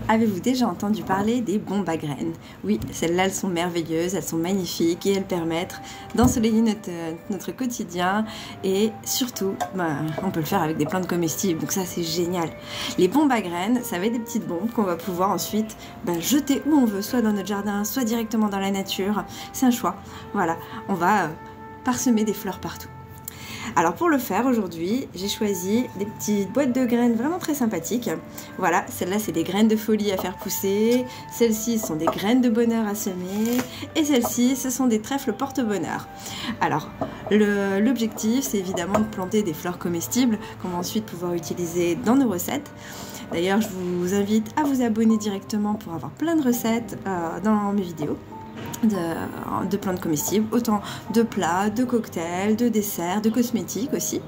Avez-vous déjà entendu parler des bombes à graines? Oui, celles-là, elles sont merveilleuses, elles sont magnifiques et elles permettent d'ensoleiller notre quotidien et surtout, on peut le faire avec des plantes comestibles, donc ça c'est génial. Les bombes à graines, ça va être des petites bombes qu'on va pouvoir ensuite jeter où on veut, soit dans notre jardin, soit directement dans la nature, c'est un choix. Voilà, on va parsemer des fleurs partout. Alors pour le faire aujourd'hui, j'ai choisi des petites boîtes de graines vraiment très sympathiques. Voilà, celles-là c'est des graines de folie à faire pousser, celles-ci sont des graines de bonheur à semer et celles-ci ce sont des trèfles porte-bonheur. Alors l'objectif c'est évidemment de planter des fleurs comestibles qu'on va ensuite pouvoir utiliser dans nos recettes. D'ailleurs je vous invite à vous abonner directement pour avoir plein de recettes dans mes vidéos. De plantes comestibles, autant de plats, de cocktails, de desserts, de cosmétiques aussi.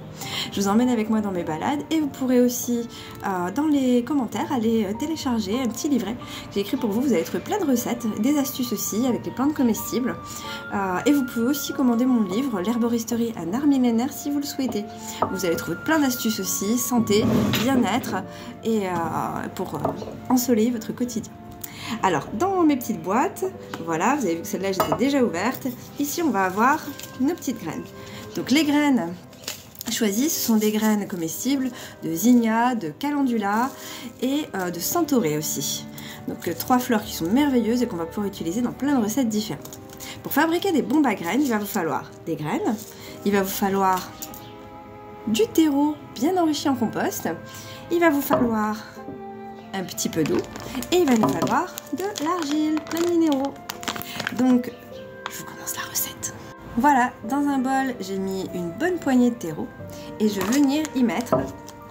Je vous emmène avec moi dans mes balades et vous pourrez aussi dans les commentaires aller télécharger un petit livret que j'ai écrit pour vous. Vous allez trouver plein de recettes, des astuces aussi avec les plantes comestibles et vous pouvez aussi commander mon livre L'herboristerie un art millénaire si vous le souhaitez. Vous allez trouver plein d'astuces aussi, santé, bien-être et pour ensoleiller votre quotidien. Alors, dans mes petites boîtes, voilà, vous avez vu que celle-là, j'étais déjà ouverte. Ici, on va avoir nos petites graines. Donc, les graines choisies, ce sont des graines comestibles de zinnia, de calendula et de centaurée aussi. Donc, 3 fleurs qui sont merveilleuses et qu'on va pouvoir utiliser dans plein de recettes différentes. Pour fabriquer des bombes à graines, il va vous falloir des graines, il va vous falloir du terreau bien enrichi en compost, il va vous falloir un petit peu d'eau et il va nous falloir de l'argile, plein de minéraux. Donc, je vous commence la recette. Voilà, dans un bol, j'ai mis une bonne poignée de terreau et je vais venir y mettre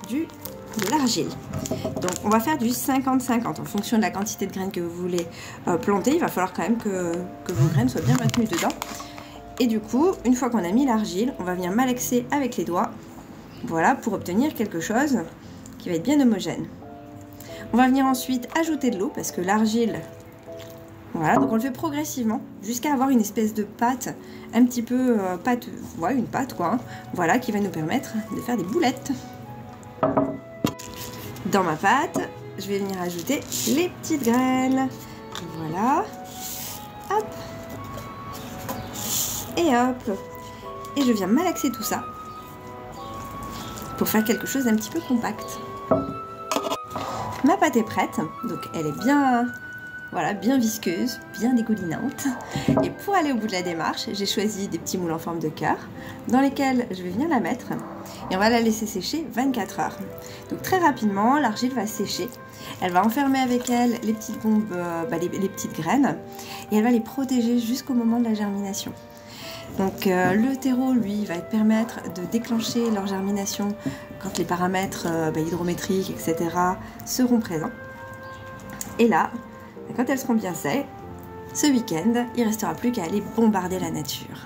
de l'argile. Donc, on va faire du 50-50 en fonction de la quantité de graines que vous voulez planter. Il va falloir quand même que vos graines soient bien maintenues dedans. Et du coup, une fois qu'on a mis l'argile, on va venir malaxer avec les doigts, voilà, pour obtenir quelque chose qui va être bien homogène. On va venir ensuite ajouter de l'eau parce que l'argile, voilà, donc on le fait progressivement jusqu'à avoir une espèce de pâte, un petit peu une pâte quoi, hein, voilà, qui va nous permettre de faire des boulettes. Dans ma pâte, je vais venir ajouter les petites graines, voilà, hop, et hop, et je viens malaxer tout ça pour faire quelque chose d'un petit peu compact. Ma pâte est prête, donc elle est bien, voilà, bien visqueuse, bien dégoulinante. Et pour aller au bout de la démarche, j'ai choisi des petits moules en forme de cœur dans lesquels je vais venir la mettre et on va la laisser sécher 24 heures. Donc très rapidement, l'argile va sécher. Elle va enfermer avec elle les petites bombes, les petites graines et elle va les protéger jusqu'au moment de la germination. Donc le terreau, lui, va permettre de déclencher leur germination quand les paramètres hydrométriques, etc. seront présents. Et là, quand elles seront bien sèches, ce week-end, il ne restera plus qu'à aller bombarder la nature.